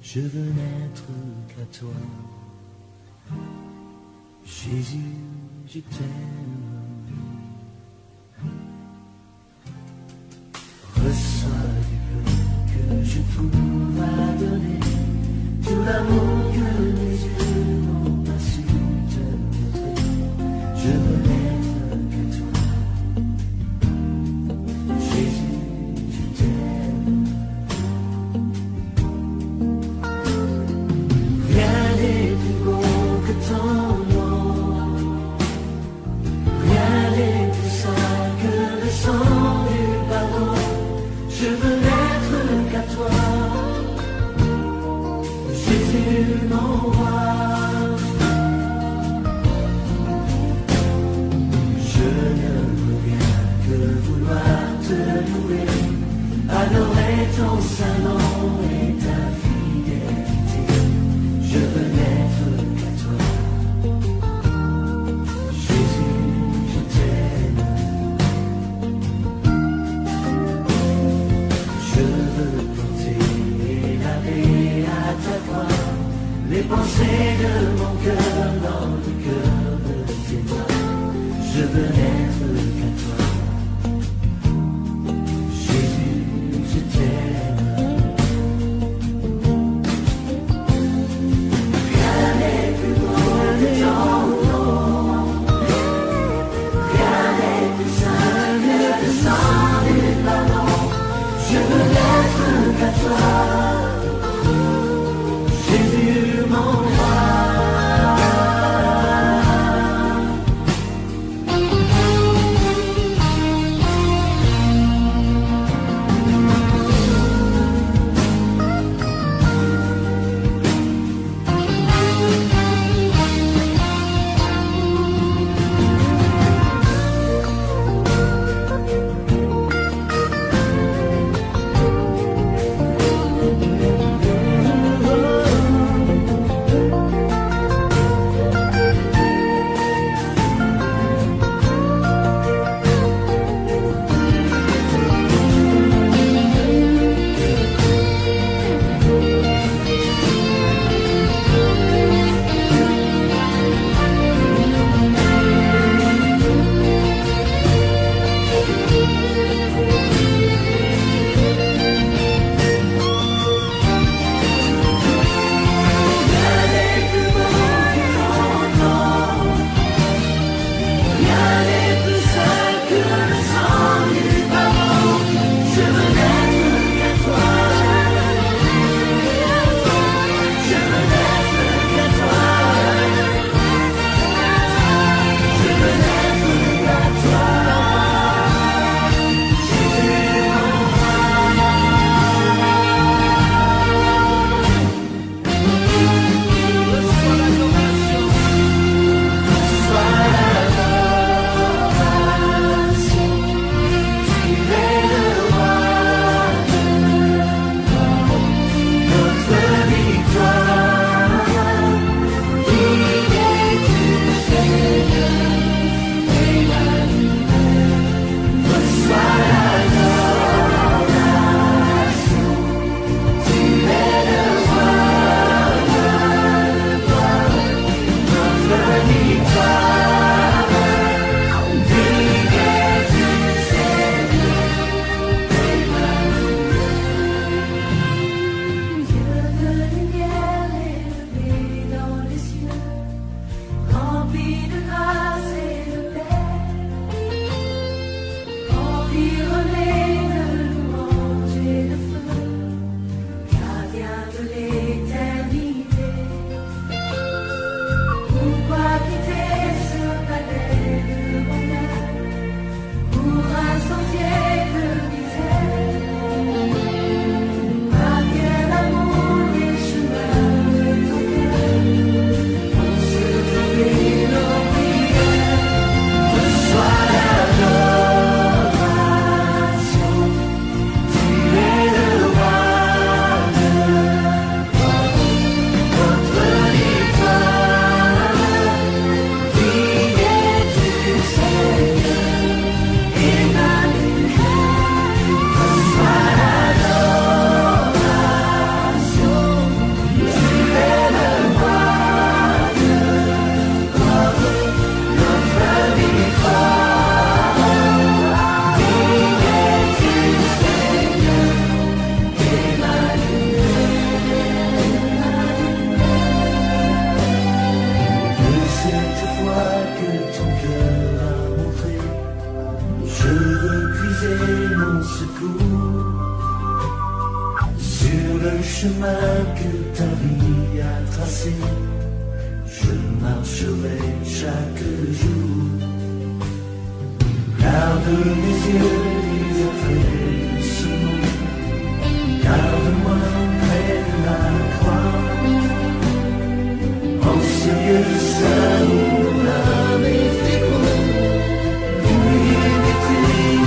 Je veux n'être qu'à toi. Jésus, je t'aime. Reçois du peu que je trouve à donner, tout l'amour que mes yeux n'ont pas su te montrer. Je veux n'être qu'à toi. Jésus, je t'aime. Rien n'est plus beau que ton nom. Rien n'est plus saint que le sang du pardon. Je veux n'être qu'à toi, Jésus mon roi. Je ne veux rien que vouloir te louer, adorer ton saint nom et ta fidélité. Je veux n'être qu'à toi, Jésus, je t'aime. Je veux porter et laver à ta croix les pensées de mon cœur dans le cœur de tes mains. Je veux n'être qu'à toi, Jésus, je t'aime. Rien n'est plus beau que ton nom. Rien n'est plus saint que le sang du pardon. Je veux n'être qu'à toi, Jésus mon roi. le chemin que ta vie a tracé, je marcherai chaque jour. Garde mes yeux les effets de ce monde, garde-moi près de la croix, en ce lieu seul où l'âme est féconde, l'unité et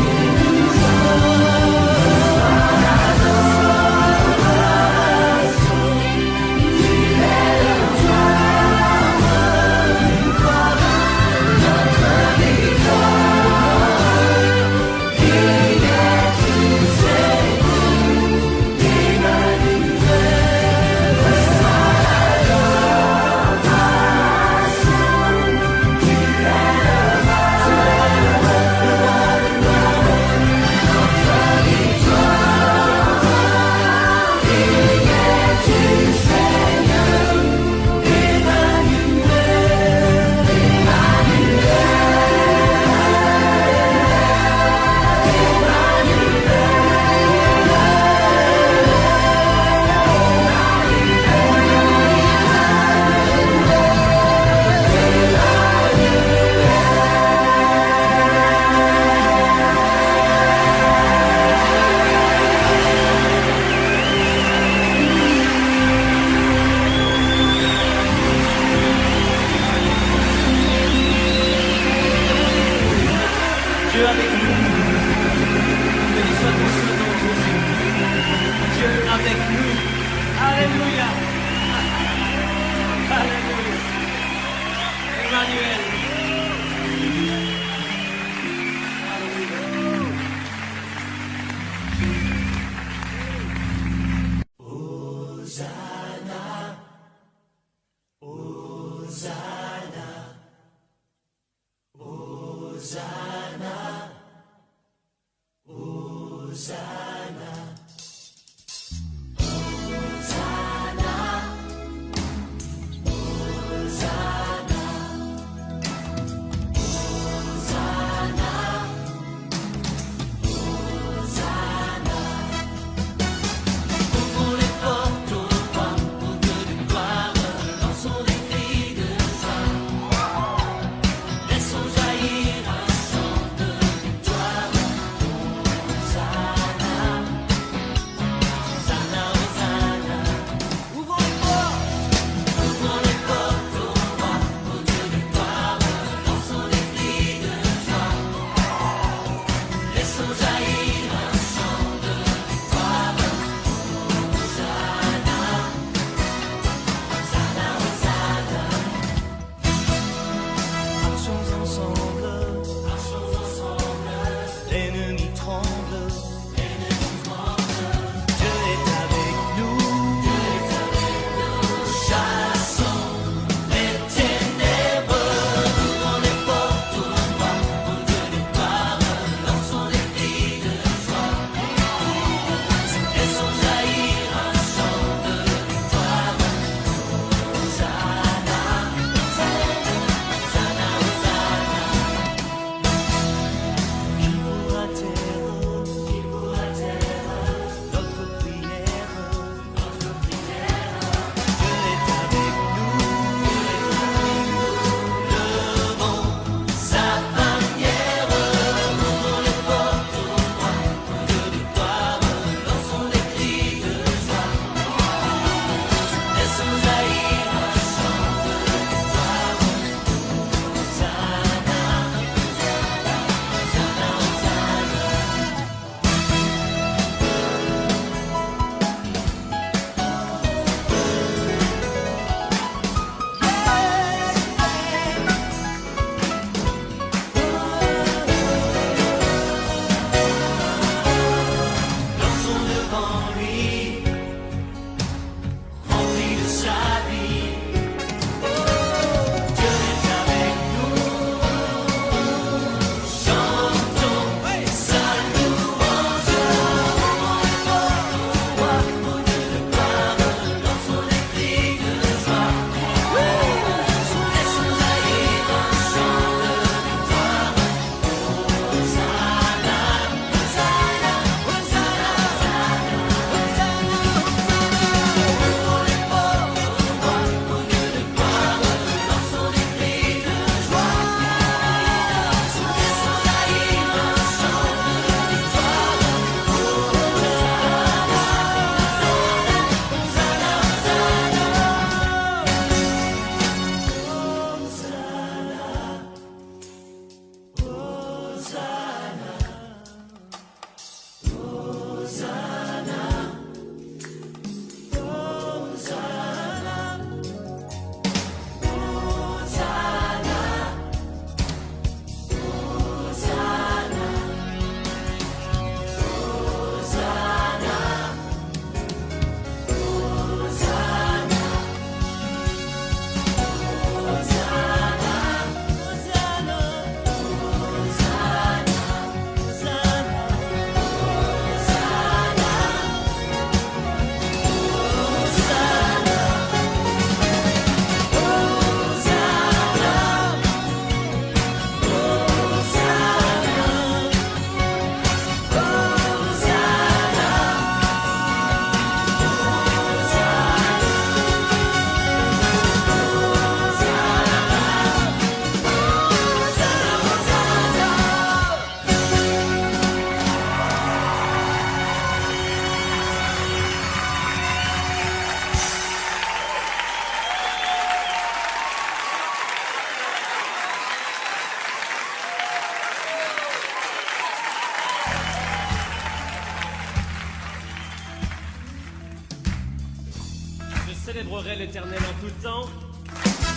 célébrerai l'Éternel en tout temps.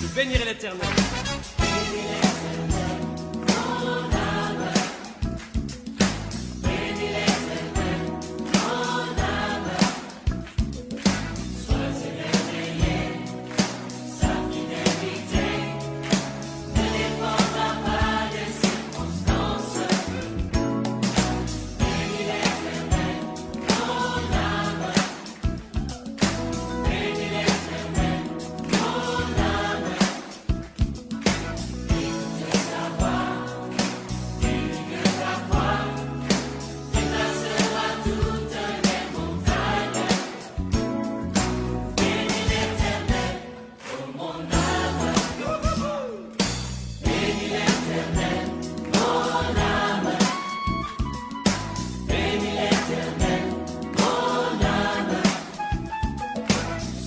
Je bénirai l'Éternel. Bénis l'Éternel, mon âme. Bénis l'Éternel, mon âme. Sois émerveillé, sa fidélité ne dépendra pas des circonstances. Bénis l'Éternel, mon âme. Bénis l'Éternel, mon âme. Écoute sa voix, unique ta foi, déplacera toutes les montagnes. Bénis l'Éternel, ô mon âme. Bénis l'Éternel, mon âme. Bénis l'Éternel, mon âme.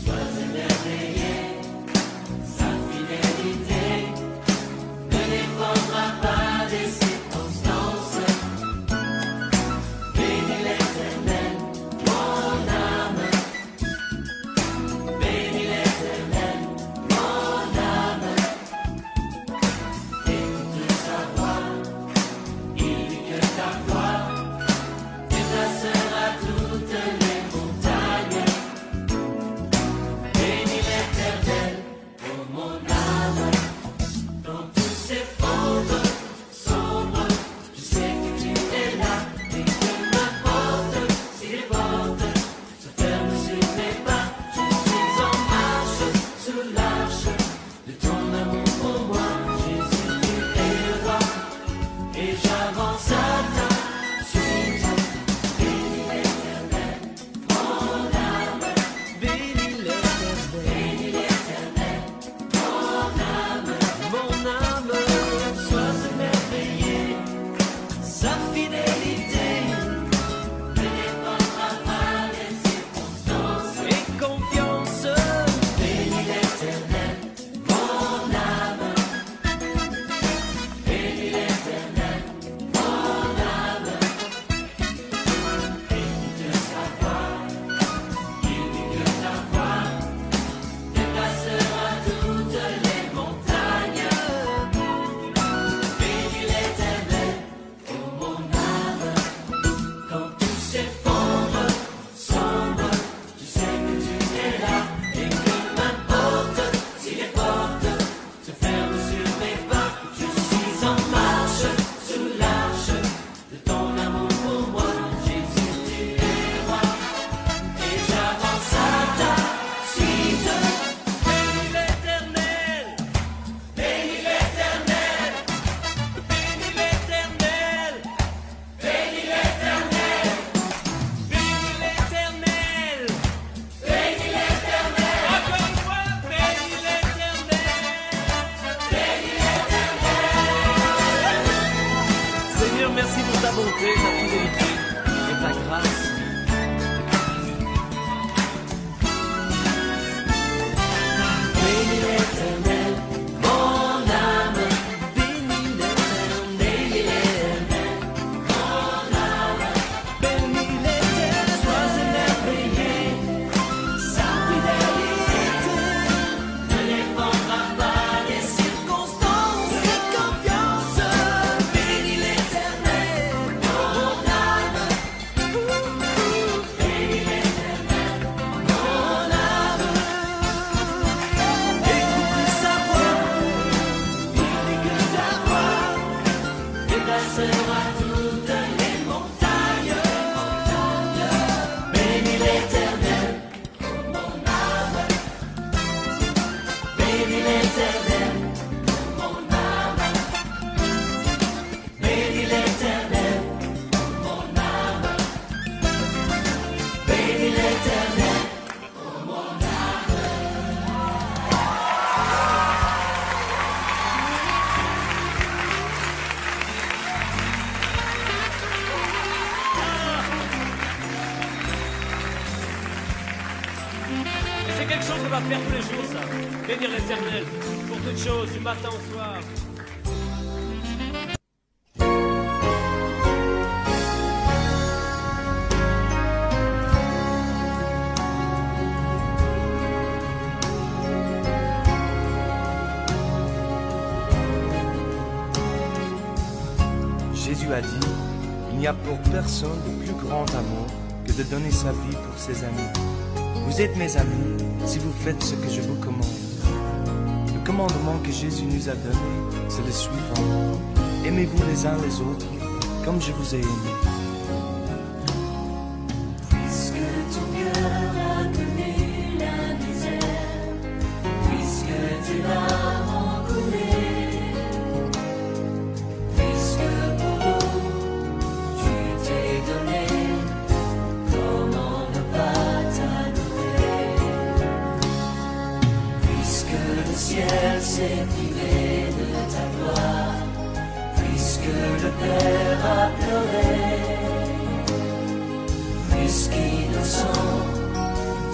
Sois émerveillé, sa fidélité ne dépendra pas des circonstances. Bénis l'Éternel, mon âme. Bénis l'Éternel, mon âme. Écoute sa voix, il dit que ta foi déplacera toutes les montagnes. Bénis l'Éternel, ô mon âme. Dans tous ces fonds sombres, je sais que tu es là et que m'importe si les portes se ferment sur mes pas. Je suis en marche sous l'arche de ton amour pour moi. Jésus, tu es le roi et j'avance à ta suite. Bénis l'Éternel, mon âme. Bénis l'Éternel, Bénis l'Éternel, mon âme. mon âme. Sois émerveillé, sa fidélité ne dépendra pas des circonstances. Et confiance. Bénis l'Éternel, mon âme. Bénis l'Éternel, mon âme. Écoute sa voix, il dit que ta voix déplacera toutes les montagnes. Bénis l'Éternel, ô mon âme. Quand tout s'effondre, sombre, je sais que tu es là et que m'importe si les portes se ferment sur mes pas. Je suis en marche sous l'arche de ton amour pour moi. Jésus, tu es roi et j'avance à ta suite. Bénis l'Éternel, Bénis l'Éternel, bénis l'Éternel, bénis l'Éternel, bénis l'Éternel. bénis l'Éternel, Encore une fois, bénis l'Éternel. bénis l'Éternel. Seigneur, merci pour ta bonté, ta fidélité et ta grâce. Bénis l'Éternel, mon âme. Bénis l'Éternel, Bénis l'Éternel, mon âme. bénis l'Éternel. Sois émerveillé, sa fidélité ne dépendra pas des circonstances. Et confiance. Bénis l'Éternel, mon âme. Bénis l'Éternel, mon âme. Écoute sa voix. Il dit que ta voix déplacera toutes les montagnes. Bénis l'Éternel, ô mon âme. Bénis l'Éternel, ô mon âme. Bénis l'Éternel, ô mon âme. Bénis l'Éternel, ô mon âme. Et c'est quelque chose qu'on va faire tous les jours, ça. Bénir l'Éternel pour toutes choses, du matin au soir. n'y a pour personne de plus grand amour que de donner sa vie pour ses amis. Vous êtes mes amis si vous faites ce que je vous commande. Le commandement que Jésus nous a donné, c'est le suivant. Aimez-vous les uns les autres comme je vous ai aimé. Puisque ton cœur a connu la misère, puisque tes larmes ont coulé, puisque pour nous tu t'es donné, comment ne pas t'adorer? Puisque le ciel s'est privé de ta gloire, puisque le Père a pleuré, puisqu'innocent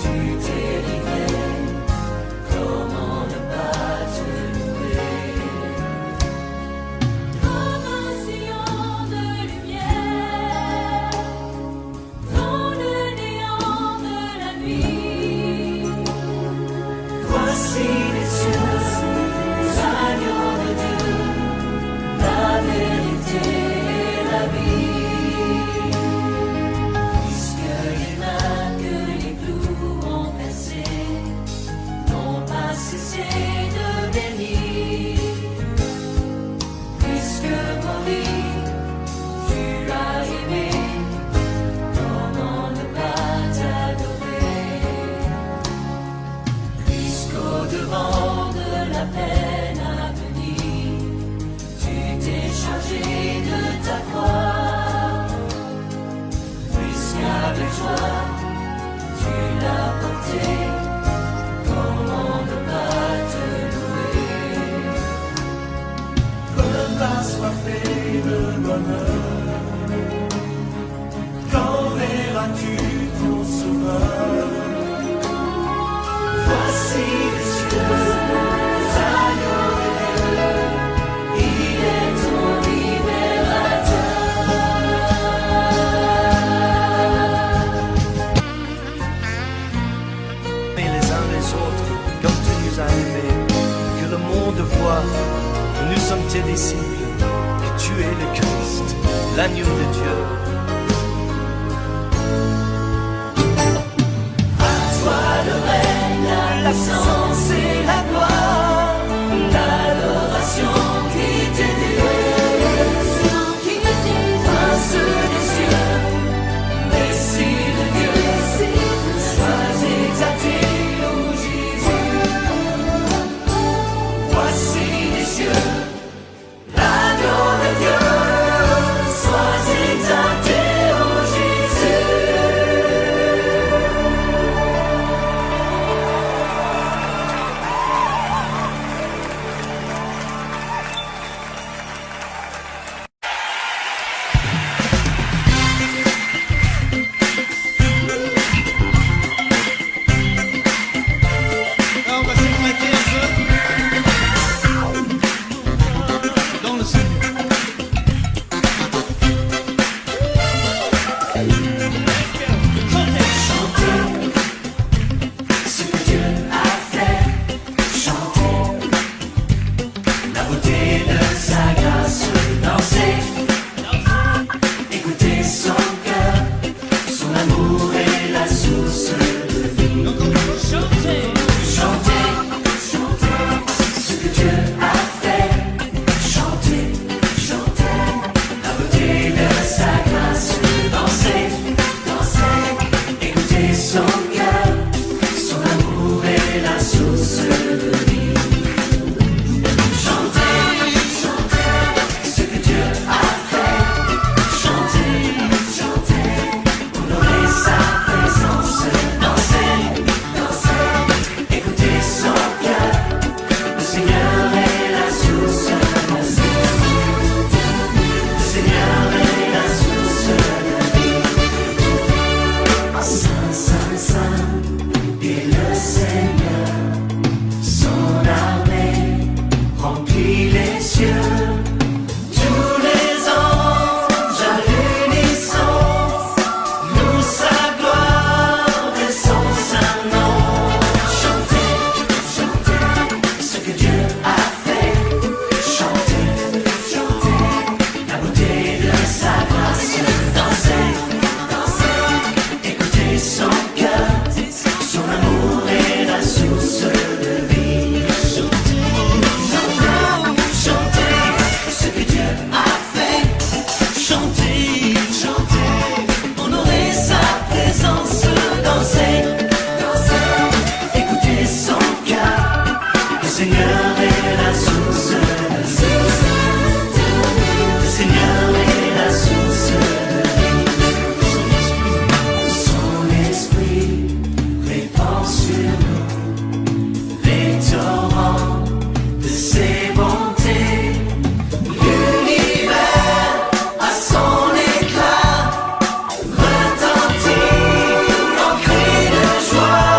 tu t'es livré, comment ne pas te louer? Comme un sillon de lumière dans le néant de la nuit, voici les cieux, agneaux de Dieu, la vérité et la vie. Puisque les mains que les clous ont percées n'ont pas cessé de bénir, puisque Marie tu as aimé, comment ne pas t'adorer? Puisqu'au-devant de la peine à venir, tu t'es chargé de ta croix, puisqu'avec joie tu l'as porté, comment ne pas te louer? Comme assoiffé de bonheur, quand verras-tu ton sauveur? Voici les cieux, agneaux de Dieu, il est ton libérateur. Et les uns les autres, comme tu nous as aimés, que le monde voit que nous sommes tes disciples, que tu es le Christ, l'agneau de Dieu. À toi le règne, la puissance et la gloire, l'adoration qui t'est due, Prince des cieux, Messie de Dieu, sois exalté, ô Jésus. Voici les cieux, l'agneau de Dieu, sois exalté, ô Jésus. répand sur nous les torrents de ses bontés. L'univers a son éclat, retentit en cris de joie.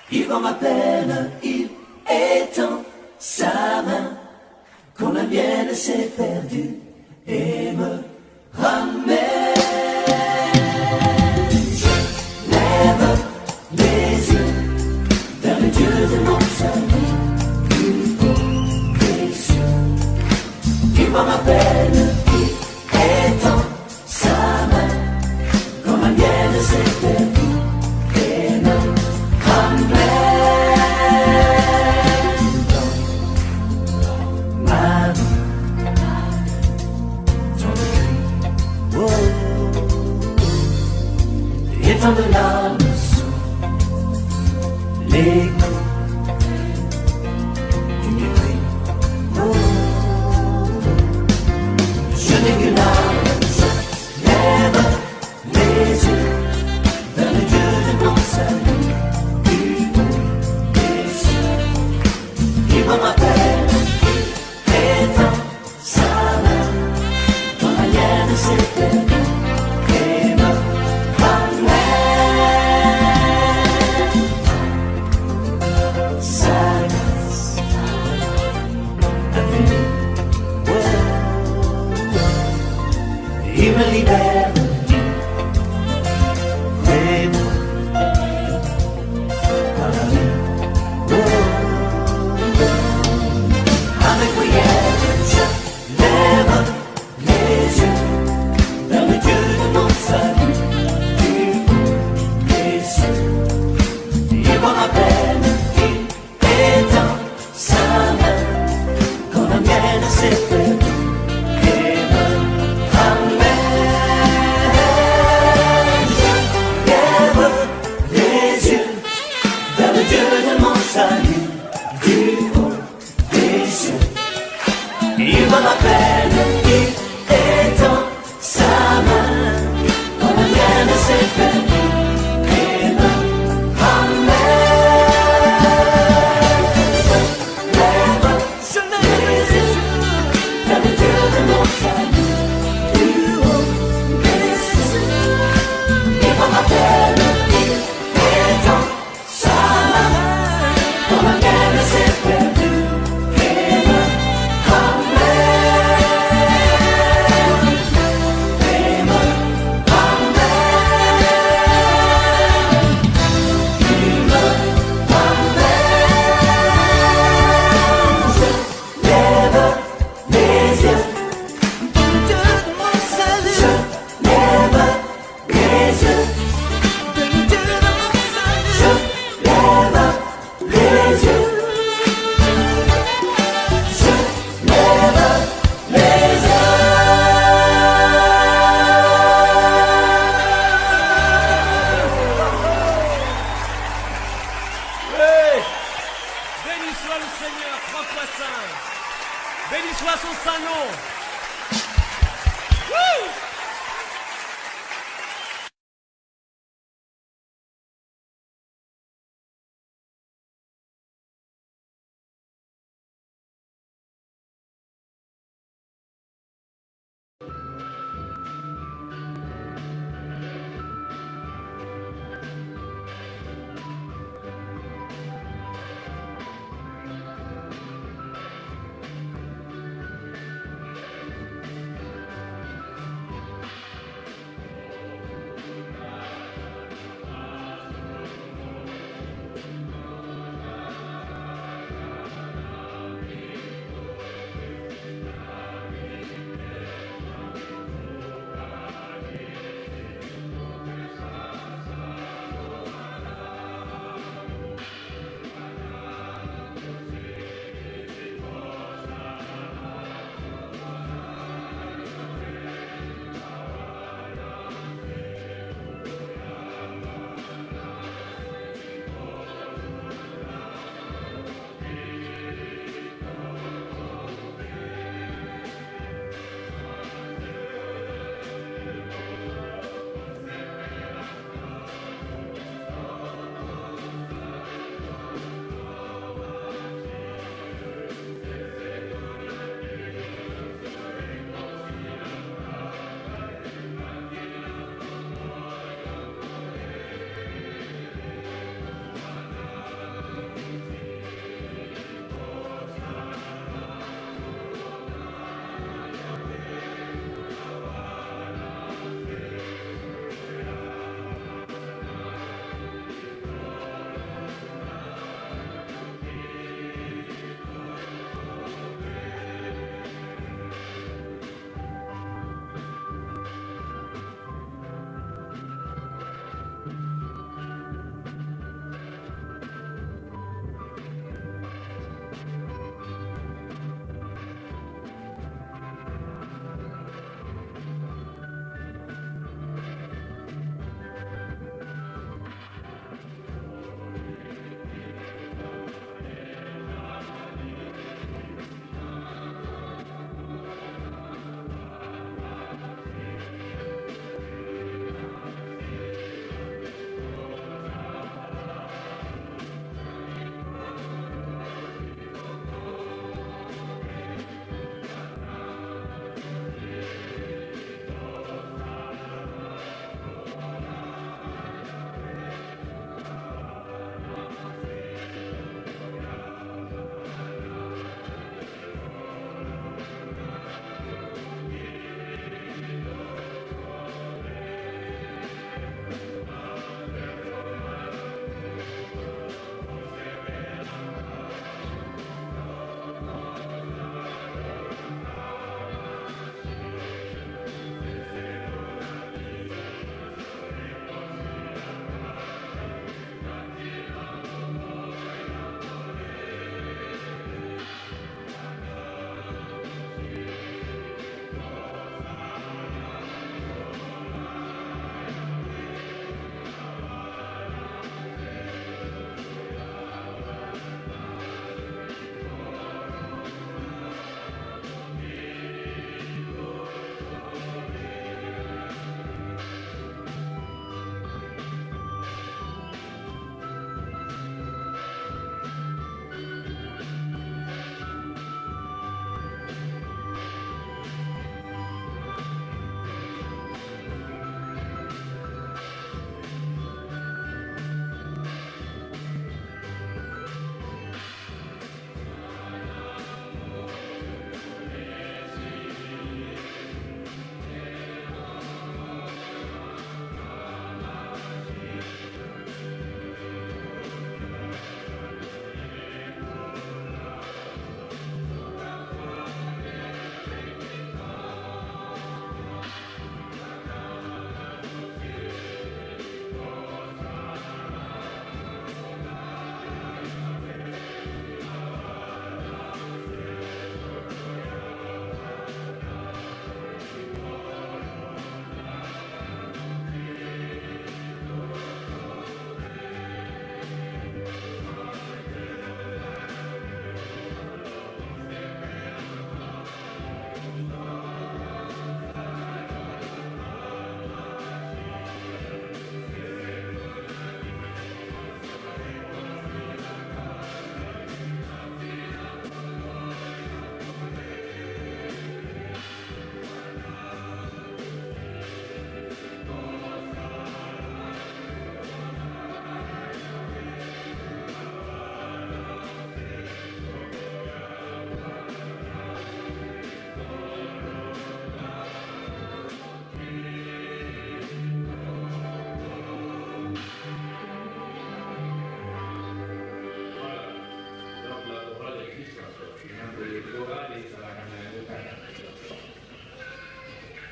Il vend ma peine, il étend sa main, qu'on la mienne s'est perdue et me ramène. Je lève les yeux vers le Dieu de mon salut, plus haut des cieux, qui voit ma peine, qui étend sa main, quand ma mienne s'est perdue et me ramène. Dans ma vie, tant de cris, oh, et tant de larmes sous les coups du mépris. Oh, je n'ai qu'une âme, je lève les yeux vers le Dieu de mon salut, du haut des cieux, qui voit ma peine, qui étend sa main, quand ma mienne s'est perdue et me ramène. Sa grâce infinie, il me libère et moi par la vie. Avec prière, je lève les yeux vers le Dieu de mon salut, du haut des cieux. Il voit ma peine, qui étend sa main, quand la mienne s'est perdue et me ramène. Je lève les yeux vers le Dieu de mon salut, du haut des cieux. Il voit ma peine, qui étend sa main, quand la mienne s'est perdue et me ramène. Je lève les yeux vers le Dieu de mon salut, du haut des cieux. Il voit ma peine, qui étend sa main, quand la mienne s'est perdue et me ramène. Et me ramène. Il me ramène. Je lève les yeux vers le Dieu de mon salut. Je lève les yeux vers le Dieu de mon salut. Je lève les yeux. Je lève les yeux. Oui. Béni soit le Seigneur, trois fois saint. Béni soit son saint nom. Wouh.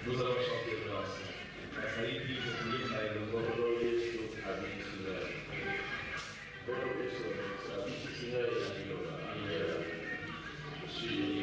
Nous allons chanter grâce. Zaidi kutumika ilongoro Yesu abisina. Boro Yesu abisina ya ndio. Si